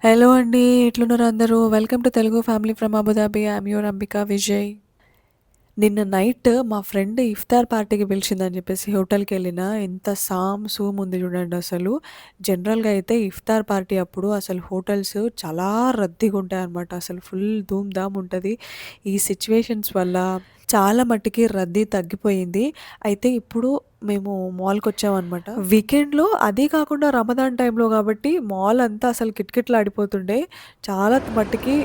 Hello అండి. ఎట్లున్నారు అందరూ? Welcome to Telugu family from Abu Dhabi. I'm your Ambika Vijay. నిన్న నైట్ మా ఫ్రెండ్ ఇఫ్తార్ పార్టీకి పిలిచిందని చెప్పేసి హోటల్‌కెళ్ళినా. ఎంత సూమ్ ఉంది చూడండి అసలు. జనరల్‌గా అయితే ఇఫ్తార్ పార్టీ అప్పుడు అసలు హోటల్స్ చాలా రద్దీగుంటాయన్నమాట. అసలు ఫుల్ ధూమ్ ధామ్ ఉంటది. ఈ సిట్యుయేషన్స్ వల్ల చాలా మట్టికి రద్దీ తగ్గిపోయింది. అయితే ఇప్పుడు మేము మాల్‌కొచ్చామనమాట. వీకెండ్‌లో అదీ కాకుండా రమదాన్ టైంలో గాబట్టి మాల్ అంతా అసలు కిటకిటలాడిపోతుండే. చాలా మట్టికి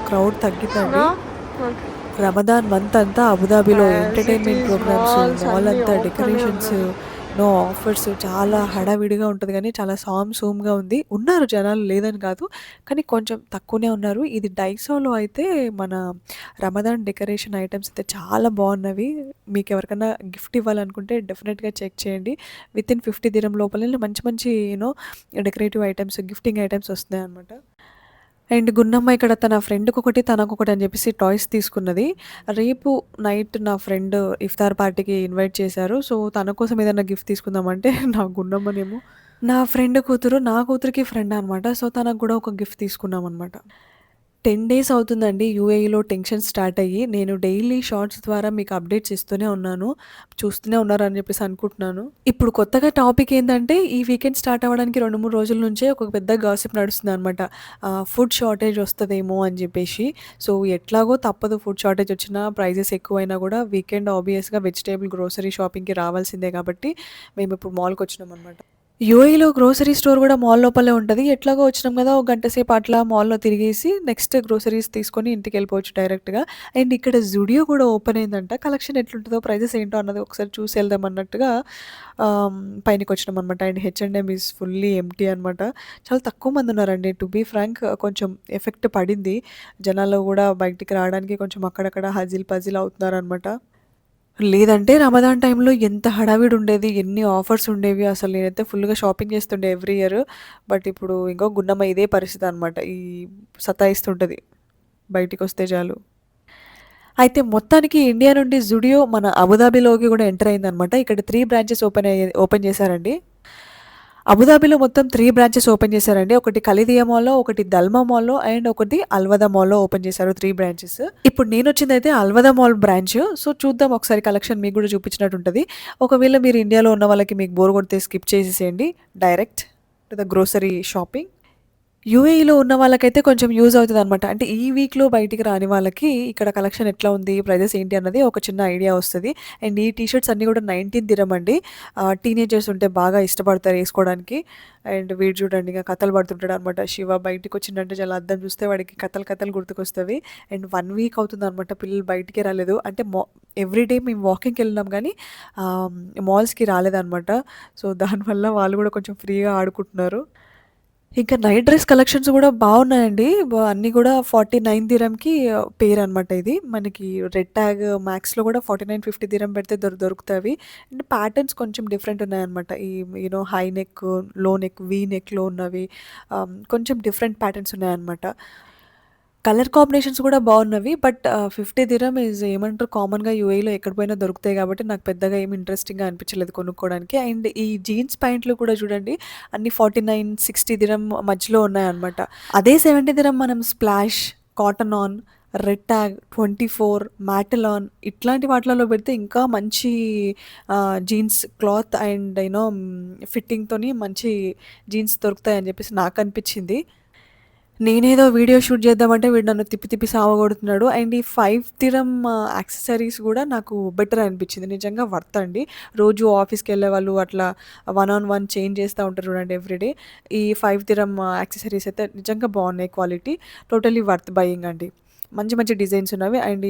క్రౌడ్ నో. తగ్గిందండి. ఓకే. రమదాన్ మంత్ అంతా అబుదాబిలో entertainment cities, programmes, malls mall అన్నీ అంతా ఓపెనే డెకరేషన్స్, ఉన్నాయి. ఆఫర్స్ చాలా హడావిడిగా ఉంటది గానీ, చాలా సూమ్‌గా ఉంది. ఉన్నారు జనాలు లేదని కాదు. కానీ కొంచెం తక్కువనే ఉన్నారు. ఇది డైసోలో అయితే మన రమదాన్ డెకరేషన్ ఐటెమ్స్ అయితే చాలా బాగున్నవి. మీకెవరికన్నా గిఫ్ట్ ఇవ్వాలనుకుంటే డెఫినెట్‌గా చెక్ చేయండి. వితిన్ 50 దీరం లోపలనే మంచి మంచి డెకరేటివ్ ఐటెమ్స్, గిఫ్టింగ్ ఐటెమ్స్ వస్తున్నాయన్నమాట. అండ్ గున్నమ్మ ఇక్కడ తన ఫ్రెండ్‌కొకటి, తనకొకటి అని చెప్పేసి టాయ్స్ తీసుకున్నది. రేపు నైట్ నా ఫ్రెండ్ ఇఫ్తార్ పార్టీకి ఇన్వైట్ చేశారు. సో, తన కోసం ఏదన్నా గిఫ్ట్ తీసుకుందామంటే నా గున్నమ్మనేమో నా ఫ్రెండ్ కూతురు, నా కూతురికి ఫ్రెండ్ అనమాట. సో, తనకు గూడా ఒక గిఫ్ట్ తీసుకున్నామనమాట. 10 డేస్ అవుతుందండి యూఏఈలో టెన్షన్ స్టార్ట్ అయ్యి. నేను డైలీ షార్ట్స్ ద్వారా మీకు అప్డేట్స్ ఇస్తూనే ఉన్నాను. చూస్తూనే ఉన్నారని చెప్పేసి అనుకుంటున్నాను. ఇప్పుడు కొత్తగా టాపిక్ ఏందంటే, ఈ వీకెండ్ స్టార్ట్ అవ్వడానికి 2, 3 రోజుల నుంచే ఒక పెద్ద గాసిప్ నడుస్తుందనమాట. ఫుడ్ షార్టేజ్ వస్తదేమో అని జెప్పేసి. సో, ఎట్లాగో తప్పదు, ఫుడ్ షార్టేజ్ వచ్చినా, ప్రైజెస్ ఎక్కువైనా గూడా వీకెండ్ ఆబ్వియస్‌గా వెజిటబుల్, గ్రోసరీ షాపింగ్‌కి రావాల్సిందే కాబట్టి, మేమిప్పుడు మాల్‌కొచ్చినామనమాట. యూఏఈలో గ్రోసరీ స్టోర్ గూడా మాల్ లోపలే ఉంటది. ఎట్లాగో వచ్చినాం గదా! ఒక గంట సేపు అట్లా మాల్‌లో తిరిగేసి నెక్స్ట్ గ్రోసరీస్ తీసుకొని ఇంటికెళ్ళిపోవచ్చు డైరెక్ట్‌గా. అండ్ ఇక్కడ జుడియో కూడా ఓపెన్ అయిందంట. కలెక్షన్ ఎట్లుంటదో, ప్రైజెస్ ఏంటో అన్నది ఒకసారి చూసెళ్దాం అన్నట్టుగా పైనకొచ్చినామనమాట. అండ్ హెచ్&ఎం ఈజ్ ఫుల్లీ ఎంప్టీ అనమాట. చాలా తక్కువ మందున్నారండి. టు బీ ఫ్రాంక్ కొంచెం ఎఫెక్ట్ పడింది. జనాలు గూడా బయటికి రావడానికి కొంచెం అక్కడక్కడ హజిల్ పజిల్ అవుతున్నారనమాట. లేదంటే రమదాన్ టైంలో ఎంత హడావిడుండేది. ఎన్ని ఆఫర్స్ ఉండేవి. అసలు నేనైతే ఫుల్‌గా షాపింగ్ చేస్తుండే ఎవ్రీ ఇయర్. బట్ ఇప్పుడు ఇంగో గున్నమ్మ ఇదే పరిస్థితనమాట. సతాయిస్తుంటది. బయటికొస్తే చాలు. అయితే మొత్తానికి ఇండియా నుండి జుడియో మన అబుదాబిలోకి గూడా ఎంటర్ అయిందనమాట. ఇక్కడ 3 బ్రాంచెస్ ఓపెన్ చేశారండి. అబుదాబిలో మొత్తం 3 బ్రాంచెస్ ఓపెన్ చేశారండి. ఒకటి కలిదియా మాల్‌లో, ఒకటి దల్మా మాల్‌లో అండ్ ఒకటి అల్వదా మాల్‌లో ఓపెన్ చేశారు 3 బ్రాంచెస్. ఇప్పుడు నేనొచ్చిందయితే అల్వదా మాల్ బ్రాంచ్. సో, చూద్దాం ఒకసారి కలెక్షన్ మీకు గూడా చూపించినట్టుంటది. ఒకవేళ మీరు ఇండియాలో ఉన్న వాళ్ళకి మీకు బోర్ కొడితే స్కిప్ చేసేసేయండి. Direct to the grocery shopping. యూఏఈలో ఉన్న వాళ్ళకైతే కొంచెం యూజ్ అవుతదనమాట. అంటే ఈ వీక్‌లో బయటికి రాని వాళ్ళకి ఇక్కడ కలెక్షన్ ఎట్లా ఉంది, ప్రైజెస్ ఏంటి అన్నది ఒక చిన్న ఐడియా వస్తది. అండ్ ఈ టీ షర్ట్స్ అన్నీ కూడా 19 దిర్హం అండి. టీనేజర్స్ ఉంటే బాగా ఇష్టపడతారు ఏసుకోవడానికి. అండ్ వీడు చూడండి ఇగ కథలు పడుతుంటాడనమాట. శివ బయటికొచ్చిండంటే చాలు అద్దం చూస్తే వాడికి కథలు కథలు గుర్తుకొస్తవి. అండ్ 1 వీక్ అవుతుందనమాట పిల్లలు బయటికే రాలేదు. అంటే ఎవ్రీడే మేము వాకింగ్‌కెళ్ళినాం గానీ మాల్స్‌కి రాలేదనమాట. సో, దానివల్ల వాళ్ళు కూడా కొంచెం ఫ్రీగా ఆడుకుంటున్నారు. ఇంకా నైట్ డ్రెస్ కలెక్షన్స్ గూడా బావున్నాయండి. అన్నీ గూడా 49 దిరంకి పెయిర్ అనమాట ఇది. మనకి రెడ్ ట్యాగ్ మ్యాక్స్‌లో గూడా 49, 50 దిరం పెడితే దొరుకుతావి. అండ్ ప్యాటర్న్స్ కొంచెం డిఫరెంట్ ఉన్నాయన్నమాట. హై నెక్, లో నెక్, వి నెక్‌లో ఉన్నవి కొంచెం డిఫరెంట్ ప్యాటర్న్స్ ఉన్నాయన్నమాట. కలర్ కాంబినేషన్స్ గూడా బావున్నవి. బట్ 50 దిర్హం ఏమంటారు, కామన్‌గా యూఏఈలో ఎక్కడ పోయినా దొరుకుతాయి గాబట్టి నాకు పెద్దగా ఏమి ఇంట్రెస్టింగ్‌గా అనిపించలేదు కొనుక్కోవడానికి. అండ్ ఈ జీన్స్ ప్యాంట్లు కూడా చూడండి అన్నీ 49, 60 దిర్హం మధ్యలో ఉన్నాయన్నమాట. అదే 70 దిర్హం మనం splash, cotton on, red tag, 24, మాటెలాన్ ఇట్లాంటి వాటిలలో పెడితే ఇంకా మంచి జీన్స్ క్లాత్ అండ్ ఫిట్టింగ్‌తోని మంచి జీన్స్ దొరుకుతాయని చెప్పేసి నాకనిపించింది. నేనేదో వీడియో షూట్ చేద్దామంటే వీడు నన్ను తిప్పి తిప్పి సావగొడుతున్నాడు. అండ్ ఈ 5 దిరమ్ యాక్సెసరీస్ గూడా నాకు బెటర్ అనిపించింది. నిజంగా వర్త్ అండి. రోజు ఆఫీస్‌కెళ్ళేవాళ్ళు అట్లా వన్ ఆన్ వన్ చేంజ్ చేస్తా ఉంటారు చూడండి ఎవ్రీడే. ఈ 5 దిరమ్ యాక్సెసరీస్ అయితే నిజంగా బావున్నాయి క్వాలిటీ. టోటల్లీ వర్త్ బయింగ్ అండి. మంచి మంచి డిజైన్స్ ఉన్నవి. అండ్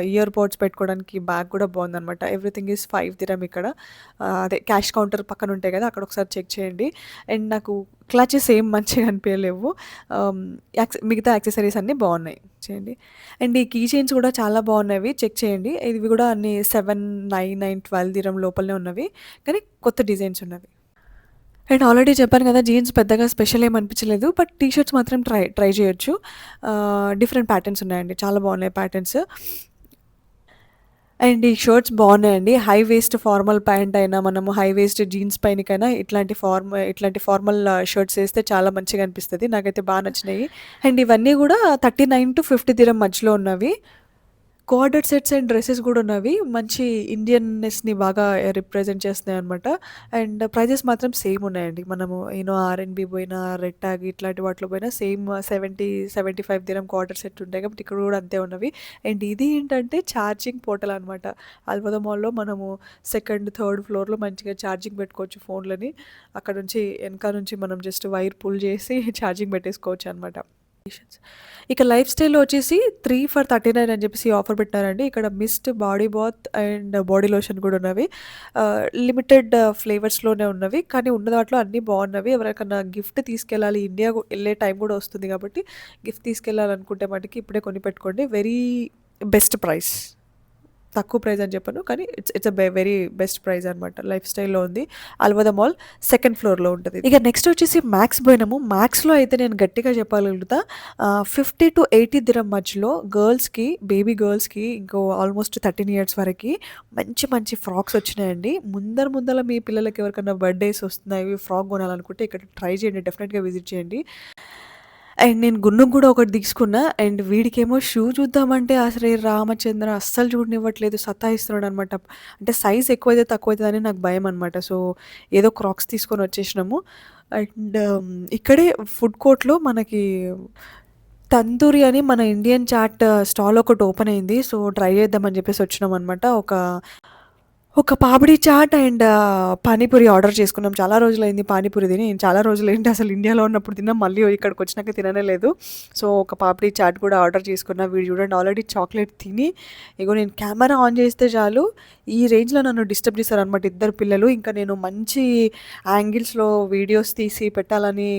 ఇయర్ పోడ్స్ పెట్టుకోవడానికి బ్యాగ్ కూడా బావుందనమాట. ఎవ్రీథింగ్ ఈజ్ 5 దిరమ్ ఇక్కడ. అదే క్యాష్ కౌంటర్ పక్కన ఉంటాయి కదా! అక్కడ ఒకసారి చెక్ చేయండి. అండ్ నాకు క్లచెస్ ఏం మంచిగా అనిపియలేవు. ఆహ్, మిగతా యాక్సెసరీస్ అన్నీ బావున్నాయి. చేయండి. అండ్ ఈ కీ చైన్స్ కూడా చాలా బావున్నవి. చెక్ చేయండి. ఇవి కూడా అన్నీ 7, 9 అండ్ 12 దిరం లోపలనే ఉన్నవి. కానీ కొత్త డిజైన్స్ ఉన్నవి. అండ్ ఆల్రెడీ చెప్పాను కదా! జీన్స్ పెద్దగా స్పెషల్ ఏమి అనిపించలేదు. బట్ టీ షర్ట్స్ మాత్రం ట్రై ట్రై చేయొచ్చు. డిఫరెంట్ ప్యాటర్న్స్ ఉన్నాయండి. చాలా బావున్నాయి ప్యాటర్న్స్. అండ్ ఈ షర్ట్స్ బాగున్నాయండి. హై వేస్ట్ ఫార్మల్ ప్యాంట్ అయినా, మనము హై వేస్ట్ జీన్స్ పైనకైనా ఇట్లాంటి ఫార్మల్ షర్ట్స్ ఏస్తే చాలా మంచిగా అనిపిస్తది. నాకైతే బా నచ్చినాయి. అండ్ ఇవన్నీ గూడా 39-50 దిరం మధ్యలో ఉన్నవి. కోఆర్డెడ్ సెట్స్ అండ్ డ్రెసెస్ గూడా ఉన్నవి. మంచి ఇండియన్‌నెస్‌ని బాగా రిప్రజెంట్ చేస్తున్నాయన్నమాట. అండ్ ప్రైజెస్ మాత్రం సేమ్ ఉన్నాయండి. మనము ఆర్ఎన్‌బి పోయినా, రెడ్ ట్యాగ్ ఇట్లాంటి వాటిలో పోయినా సేమ్ 75 దిరం కోఆర్డెడ్ సెట్ ఉంటాయి కాబట్టి ఇక్కడ గూడా అంతే ఉన్నవి. అండ్ ఇది ఏంటంటే ఛార్జింగ్ పోర్టల్ అనమాట. అల్వద మాల్‌లో మనము సెకండ్, థర్డ్ ఫ్లోర్‌లో మంచిగా ఛార్జింగ్ పెట్టుకోవచ్చు ఫోన్‌లని. అక్కడ నుంచి ఎనక నుంచి మనం జస్ట్ వైర్ పుల్ చేసి ఛార్జింగ్ పెట్టేసుకోవచ్చనమాట. ఇక లైఫ్ స్టైల్‌లో వచ్చేసి 3 ఫర్ 39 అని చెప్పేసి ఆఫర్ పెట్టారండి. ఇక్కడ mist, body bath and body lotion కూడా ఉన్నవి. లిమిటెడ్ ఫ్లేవర్స్‌లోనే ఉన్నవి. కానీ ఉన్న దాంట్లో అన్నీ బాగున్నవి. ఎవరికన్నా గిఫ్ట్ తీసుకెళ్ళాలి, ఇండియా ఎళ్ళే టైం కూడా వస్తుంది కాబట్టి గిఫ్ట్ తీసుకెళ్ళాలనుకుంటే మటికి ఇప్పుడే కొనిపెట్టుకోండి. Very best price. తక్కువ ప్రైస్ అని చెప్పను. కానీ it's it's very best price అనమాట. లైఫ్ స్టైల్‌లో ఉంది. అల్వద మాల్ సెకండ్ ఫ్లోర్‌లో ఉంటది. ఇక నెక్స్ట్ వచ్చేసి మ్యాక్స్ పోయినాము. మ్యాక్స్‌లో అయితే నేను గట్టిగా చెప్పగలుగుతా 50-80 దిరం మధ్యలో గర్ల్స్‌కి, బేబీ గర్ల్స్‌కి ఇంకో ఆల్మోస్ట్ 13 ఇయర్స్ వరకి మంచి మంచి ఫ్రాక్స్ వచ్చినాయండి. ముందల మీ పిల్లలకి ఎవరికన్నా బర్త్‌డేస్ వస్తున్నాయి, ఫ్రాక్ కొనాలనుకుంటే ఇక్కడ ట్రై చేయండి. డెఫినెట్‌గా విజిట్ చేయండి. అండ్ నేను గున్నుకి గూడా ఒకటి తీసుకున్నా. అండ్ వీడికేమో షూ చూద్దామంటే అసలే రామచంద్ర అస్సలు చూడనివ్వట్లేదు. సతాయిస్తున్నాడనమాట. అంటే సైజ్ ఎక్కువైతే తక్కువైతదని నాకు భయమనమాట. సో, ఏదో క్రాక్స్ తీసుకొని వచ్చేసినాము. అండ్ ఇక్కడే ఫుడ్ కోర్ట్‌లో మనకి తందూరి అని మన ఇండియన్ చాట్ స్టాల్ ఒకటి ఓపెన్ అయింది. సో, ట్రై చేద్దామని చెప్పేసి వచ్చినామనమాట. ఒక పాపిడి చాట్ అండ్ పానీపూరి ఆర్డర్ చేసుకున్నాం. చాలా రోజులైంది పానీపూరి తిని. చాలా రోజులేంటి అసలు ఇండియాలో ఉన్నప్పుడు తిన్నాం. మళ్ళీ ఇక్కడికొచ్చినాక తిననే లేదు. సో, ఒక పాపిడి చాట్ కూడా ఆర్డర్ చేసుకున్నా. వీడు చూడండి ఆల్రెడీ చాక్లేట్ తిని ఇగో నేను కెమెరా ఆన్ చేస్తే చాలు ఈ రేంజ్‌లో నన్ను డిస్టర్బ్ చేశారనమాట ఇద్దరు పిల్లలు. ఇంకా నేను మంచి యాంగిల్స్‌లో వీడియోస్ తీసి పెట్టాలని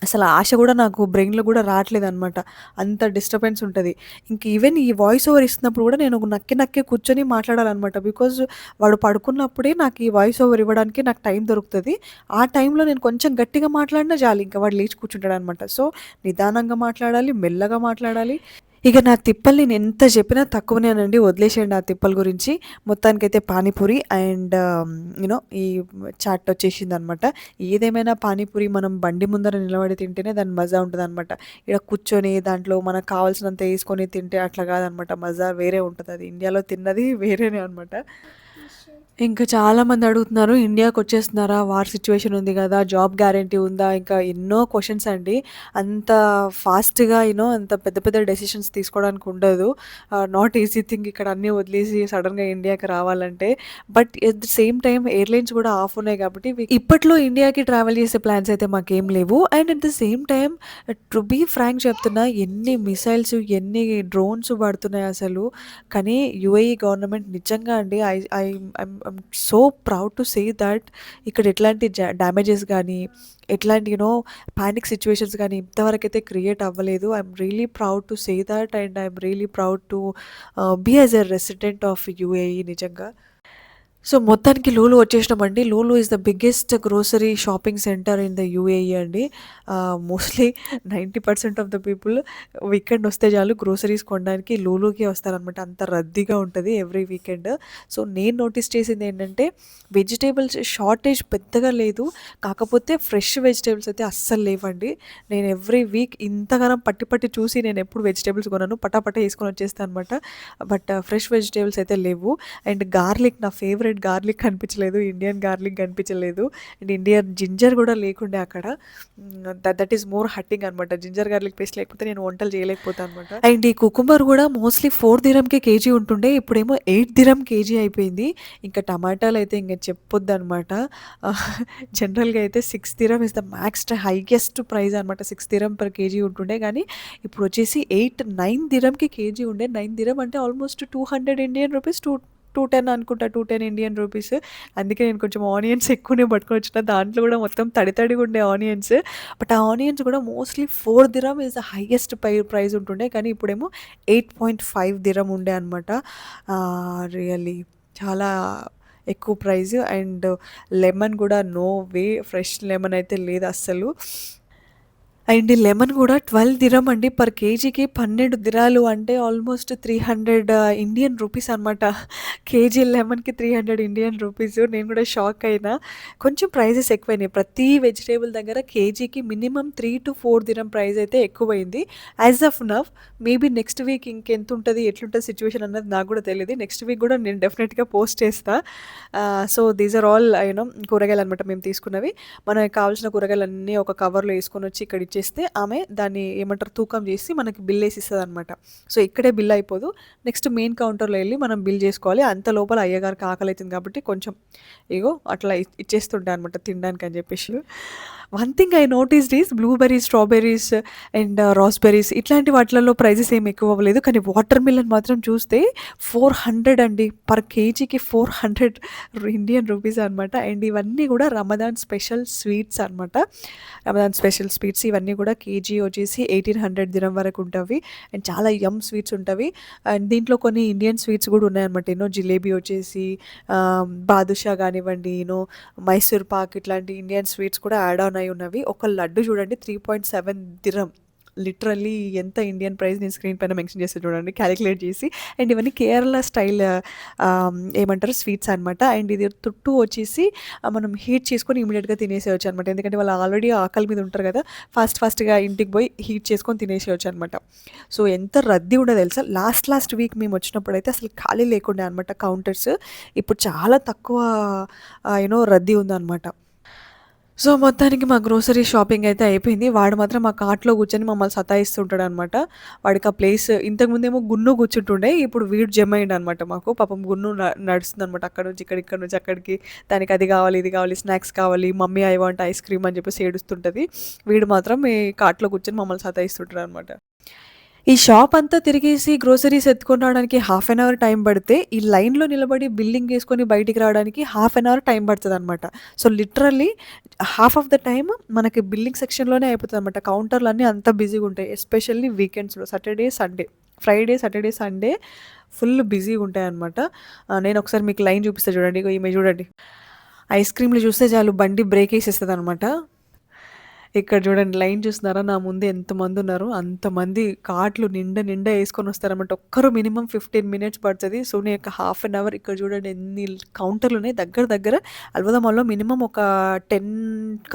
అసలు ఆశ గూడా నాకు బ్రెయిన్‌లో గూడా రావట్లేదనమాట. అంత డిస్టర్బెన్స్ ఉంటది. ఇంక ఈవెన్ ఈ వాయిస్ ఓవర్ ఇస్తున్నప్పుడు గూడా నేను నక్కి కూర్చొని మాట్లాడాలనమాట. బికాజ్ వాడు పడుకున్నప్పుడే నాకు ఈ వాయిస్ ఓవర్ ఇవ్వడానికి నాకు టైం దొరుకుతది. ఆ టైంలో నేను కొంచెం గట్టిగా మాట్లాడినా చాలు ఇంక వాడు లేచి కూర్చుంటాడనమాట. సో, నిదానంగా మాట్లాడాలి, మెల్లగా మాట్లాడాలి. ఇక నా తిప్పలు నేను ఎంత చెప్పినా తక్కువనేనండి. వదిలేసేయండి ఆ తిప్పల గురించి. మొత్తానికైతే పానీపూరి అండ్ ఈ చాట్ వచ్చేసిందనమాట. ఏదేమైనా పానీపూరి మనం బండి ముందర నిలబడి తింటేనే దాని మజా ఉంటదనమాట. ఈడ కూర్చొని దాంట్లో మనకు కావాల్సినంత ఏసుకొని తింటే అట్లా కాదనమాట. మజా వేరే ఉంటదది. ఇండియాలో తిన్నది వేరేనే అనమాట. ఇంకా చాలామంది అడుగుతున్నారు, ఇండియాకొచ్చేస్తున్నారా? వార్ సిట్యుయేషన్ ఉంది గదా! జాబ్ గ్యారంటీ ఉందా? ఇంకా ఎన్నో క్వెషన్స్ అండి. అంత ఫాస్ట్‌గా అంత పెద్ద పెద్ద డెసిషన్స్ తీసుకోవడానికి ఉండదు. నాట్ ఈజీ థింగ్ ఇక్కడ అన్నీ వదిలేసి సడెన్‌గా ఇండియాకి రావాలంటే. But at the same time airlines కూడా ఆఫ్ ఉన్నాయి కాబట్టి ఇప్పట్లో ఇండియాకి ట్రావెల్ చేసే ప్లాన్స్ అయితే మాకేం లేవు. And at the same time to be frank చెప్తున్నా ఎన్ని మిసైల్స్, ఎన్ని డ్రోన్స్ పడుతున్నాయి అసలు. కానీ యూఏఈ గవర్నమెంట్ నిజంగా అండి I'm so proud to say that ఇక్కడ ఎట్లాంటి డ్యామేజెస్ గానీ, ఎట్లాంటి పానిక్ సిట్యుయేషన్స్ గానీ ఇంతవరకైతే క్రియేట్ అవ్వలేదు. I'm really proud to say that and I'm really proud to be as a resident of UAE నిజంగా. సో, మొత్తానికి లూలు వచ్చేసినామండి. Lulu is the biggest grocery shopping centre in the UAE అండి. Mostly 90% of the people weekend వస్తే చాలు groceries కొనడానికి లూలుకే వస్తారనమాట. అంత రద్దీగా ఉంటది ఎవ్రీ వీకెండ్. సో, నేను నోటీస్ చేసిందేంటంటే వెజిటబుల్స్ షార్టేజ్ పెద్దగా లేదు. కాకపోతే ఫ్రెష్ వెజిటబుల్స్ అయితే అస్సలు లేవండి. నేను ఎవ్రీ వీక్ ఇంతగనం పట్టి చూసి నేనెప్పుడు వెజిటబుల్స్ కొనను. పటాపటా యేసుకొని వచ్చేస్తా అనమాట. బట్ ఫ్రెష్ వెజిటబుల్స్ అయితే లేవు. అండ్ గార్లిక్ నా ఫేవరెట్ గార్లిక్ కనిపించలేదు. ఇండియన్ గార్లిక్ కనిపించలేదు. అండ్ ఇండియన్ జింజర్ కూడా లేకుండే అక్కడ. దట్ ఈస్ మోర్ హట్టింగ్ అనమాట. జింజర్ గార్లిక్ పేస్ట్ లేకపోతే నేను వంటలు చేయలేకపోతాను అనమాట. అండ్ ఈ కుకుంబర్ కూడా మోస్ట్లీ 4 దిరంకే కేజీ ఉంటుండే. ఇప్పుడేమో 8 దిరం కేజీ అయిపోయింది. ఇంకా టమాటాలు అయితే ఇంక చెప్పొద్దనమాట. జనరల్గా అయితే 6 dirham is the max highest price అనమాట. 6 దిరం పర్ కేజీ ఉంటుండే కానీ ఇప్పుడు వచ్చేసి 9 దిరంకి కేజీ ఉండే. 9 దిరం అంటే ఆల్మోస్ట్ 200 ఇండియన్ రూపీస్, 210 అనుకుంటా. 210 ఇండియన్ రూపీస్. అందుకే నేను కొంచెం ఆనియన్స్ ఎక్కువనే పట్టుకొని వచ్చిన. దాంట్లో కూడా మొత్తం తడిగా ఉండే ఆనియన్స్. బట్ ఆ ఆనియన్స్ కూడా mostly 4 dirham is the highest price ఉంటుండే. కానీ ఇప్పుడేమో 8.5 దిరం ఉండే అనమాట. రియల్లీ చాలా ఎక్కువ ప్రైస్. అండ్ లెమన్ కూడా నో వే, ఫ్రెష్ లెమన్ అయితే లేదు అస్సలు. అండ్ లెమన్ గూడా 12 దిరమ్ అండి. పర్ కేజీకి 12 దిరాలు అంటే ఆల్మోస్ట్ 300 ఇండియన్ రూపీస్ అనమాట. కేజీ లెమన్‌కి 300 ఇండియన్ రూపీస్. నేను గూడా షాక్ అయినా. కొంచెం ప్రైజెస్ ఎక్కువైనాయి. ప్రతి వెజిటబుల్ దగ్గర కేజీకి మినిమమ్ 3-4 దిరమ్ ప్రైస్ అయితే ఎక్కువైంది. As of now maybe next week ఇంకెంతుంటది, ఎట్లుంటది సిట్యుయేషన్ అన్నది నాకు గూడా తెలీదు. నెక్స్ట్ వీక్ గూడా నేను డెఫినెట్‌గా పోస్ట్ చేస్తా. సో, దీస్ ఆర్ ఆల్ కూరగాయలనమాట మేము తీసుకున్నవి. మనకు కావాల్సిన కూరగాయలన్నీ ఒక కవర్‌లో యేసుకొనొచ్చి ఇక్కడ ఇచ్చేస్తే ఆమె దాన్ని ఏమంటారు తూకం చేసి మనకి బిల్లేసి ఇస్తదనమాట. సో, ఇక్కడే బిల్ అయిపోదు. నెక్స్ట్ మెయిన్ కౌంటర్‌లో ఎళ్లి మనం బిల్ చేసుకోవాలి. అంత లోపల అయ్యగారికి ఆకలైతుంది కాబట్టి కొంచెం ఇగో అట్లా ఇచ్చేస్తుంటా అనమాట తినడానికని చెప్పేసి. One thing I noticed is blueberries, strawberries and raspberries ఇట్లాంటి వాటిలలో ప్రైజెస్ ఏమి ఎక్కువ అవ్వలేదు. కానీ వాటర్ మిలన్ మాత్రం చూస్తే 400 అండి. పర్ కేజీకి 400 ఇండియన్ రూపీస్ అనమాట. అండ్ ఇవన్నీ కూడా రమదాన్ స్పెషల్ స్వీట్స్ అనమాట. రమదాన్ స్పెషల్ స్వీట్స్ ఇవన్నీ కూడా కేజీ వచ్చేసి 1800 దిరం వరకు ఉంటవి. అండ్ చాలా యమ్ స్వీట్స్ ఉంటవి. అండ్ దీంట్లో కొన్ని ఇండియన్ స్వీట్స్ కూడా ఉన్నాయన్నమాట. జిలేబీ వచ్చేసి బాదుషా కానివ్వండి, మైసూర్ పాక్ ఇట్లాంటి ఇండియన్ స్వీట్స్ కూడా యాడ్ ఆన్ అయి ఉన్నవి. ఒక లడ్డు చూడండి 3.7 దిరం. లిటరల్లీ ఎంత ఇండియన్ ప్రైస్ నేను స్క్రీన్ పైన మెన్షన్ చేస్తే చూడండి క్యాలిక్యులేట్ చేసి. అండ్ ఇవన్నీ కేరళ స్టైల్ ఏమంటారు స్వీట్స్ అనమాట. అండ్ ఇది తుట్టు వచ్చేసి మనం హీట్ చేసుకొని ఇమీడియట్గా తినేసేయచ్చు అనమాట. ఎందుకంటే వాళ్ళు ఆల్రెడీ ఆకలి మీద ఉంటారు కదా, ఫాస్ట్గా ఇంటికి పోయి హీట్ చేసుకొని తినేసేయచ్చు అనమాట. సో ఎంత రద్దీ ఉండదు తెలుసా. లాస్ట్ వీక్ మేము వచ్చినప్పుడు అయితే అసలు ఖాళీ లేకుండే అనమాట కౌంటర్స్. ఇప్పుడు చాలా తక్కువ రద్దీ ఉందన్నమాట. సో, మొత్తానికి మా గ్రోసరీ షాపింగ్ అయితే అయిపోయింది. వాడు మాత్రం మా కార్ట్‌లో కూర్చొని మమ్మల్ని సతాయిస్తుంటాడనమాట. వాడికి ఆ ప్లేస్ ఇంతకుముందేమో గున్ను కూర్చుంటుండే. ఇప్పుడు వీడు జమయిండనమాట మాకు. పాపం గున్ను నడుస్తుందనమాట. అక్కడి నుంచి ఇక్కడికి, ఇక్కడి నుంచి అక్కడికి. దానికి అది కావాలి, ఇది కావాలి, స్నాక్స్ కావాలి, mummy I want ice cream అని చెప్పేసి ఏడుస్తుంటది. వీడు మాత్రం ఈ కార్ట్‌లో కూర్చొని మమ్మల్ని సతాయిస్తుంటాడనమాట. ఈ షాప్ అంతా తిరిగేసి గ్రోసరీస్ ఎత్తుకొని రావడానికి హాఫ్ అన్ అవర్ టైం పడితే, ఈ లైన్‌లో నిలబడి బిల్లింగ్ యేసుకొని బయటికి రావడానికి హాఫ్ అన్ అవర్ టైం పడతదనమాట. So, literally half of the time మనకి బిల్లింగ్ సెక్షన్‌లోనే అయిపోతదనమాట. కౌంటర్‌లన్నీ అంత బిజీగుంటాయి. ఎస్పెషల్లీ వీకెండ్స్‌లో Saturday, Sunday. Friday, Saturday, Sunday full బిజీగుంటాయనమాట. నేనొకసారి మీకు లైన్ చూపిస్తా చూడండి. ఇగో ఈమె చూడండి. ఐస్ క్రీమ్‌లు చూస్తే చాలు బండి బ్రేక్ ఏసేస్తదనమాట. ఇక్కడ చూడండి లైన్ చూస్తున్నారా? నా ముందు ఎంతమందున్నారో అంతమంది కార్ట్‌లు నిండా యేసుకొనొస్తారనమాట. ఒక్కరు మినిమమ్ 15 మినిట్స్ పడతది. సో, నేను ఒక హాఫ్ అన్ అవర్ ఇక్కడ చూడండి ఎన్ని కౌంటర్‌లున్నాయి. దగ్గర అల్వదా మాల్‌లో మినిమమ్ ఒక 10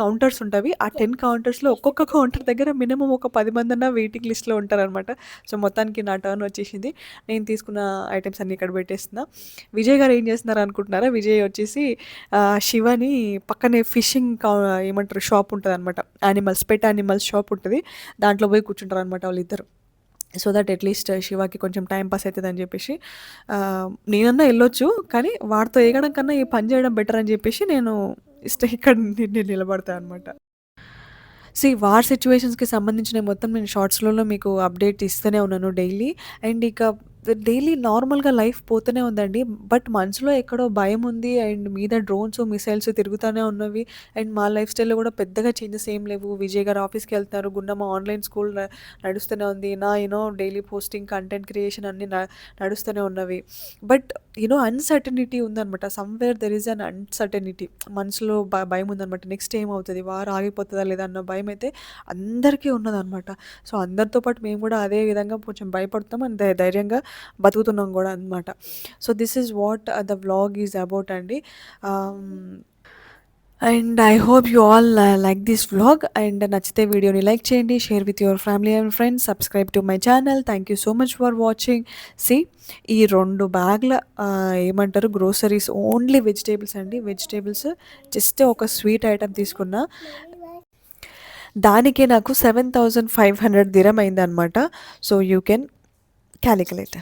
కౌంటర్స్ ఉంటవి. ఆ 10 కౌంటర్స్‌లో ఒక్కొక్క కౌంటర్ దగ్గర మినిమమ్ ఒక 10 మందన్నా వెయిటింగ్ లిస్ట్‌లో ఉంటారనమాట. సో, మొత్తానికి నా టర్న్ వచ్చేసింది. నేను తీసుకున్న ఐటెమ్స్ అన్నీ ఇక్కడ పెట్టేస్తున్నా. విజయ్ గారు ఏం చేస్తున్నారు అనుకుంటున్నారా? విజయ్ వచ్చేసి శివని పక్కనే ఫిషింగ్ ఏమంటారు షాప్ ఉంటదనమాట. పెట్ యానిమల్స్ షాప్ ఉంటది. దాంట్లో పోయి కూర్చుంటారనమాట వాళ్ళిద్దరు. సో దట్ అట్‌లీస్ట్ శివకి కొంచెం టైమ్ పాస్ అయితదని జెప్పేసి నేనన్నా ఎళ్ళొచ్చు. కానీ వాడితో ఎగడం కన్నా ఈ పని జేయడం బెటర్ అని జెప్పేసి నేను ఇక్కడ నేను నిలబడతా అనమాట. వార్ సిట్యుయేషన్స్‌కి సంబంధించినవి మొత్తం నేను షార్ట్స్‌లలో మీకు అప్డేట్ ఇస్తూనే ఉన్నాను డైలీ. అండ్ ఇక డైలీ నార్మల్‌గా లైఫ్ పోతూనే ఉందండి. బట్ మనసులో ఎక్కడో భయముంది. అండ్ మీద డ్రోన్స్, మిసైల్స్ తిరుగుతానే ఉన్నవి. అండ్ మా లైఫ్ స్టైల్‌లో కూడా పెద్దగా చేంజెస్ ఏం లేవు. విజయ్ గారు ఆఫీస్‌కెళ్తున్నారు. గుండమ్మ ఆన్‌లైన్ స్కూల్ నడుస్తూనే ఉంది. నా డైలీ పోస్టింగ్, కంటెంట్ క్రియేషన్ అన్నీ నడుస్తూనే ఉన్నవి. బట్ అన్‌సర్టెనిటీ ఉందనమాట. Somewhere there is an uncertainty. మనసులో భయం ఉందనమాట. నెక్స్ట్ ఏమవుతది? వార్ ఆగిపోతదా లేదా అన్న భయమైతే అందరికీ ఉన్నదనమాట. సో, అందరితో పాటు మేము కూడా అదే విధంగా కొంచెం భయపడుతున్నాం. అండ్ ధైర్యంగా బతుకుతున్నాం గూడా అనమాట. So, this is what the vlog is about అండి. And I hope you all like this vlog. And నచ్చితే వీడియోని లైక్ చేయండి, share with your family and friends, subscribe to my channel. Thank you so much for watching. ఈ 2 బ్యాగ్ల ఏమంటారు groceries only vegetables అండి. Vegetables just ఒక sweet item తీసుకున్నా. దానికే నాకు 7,500 దిరం అయిందనమాట. So, you can calculate.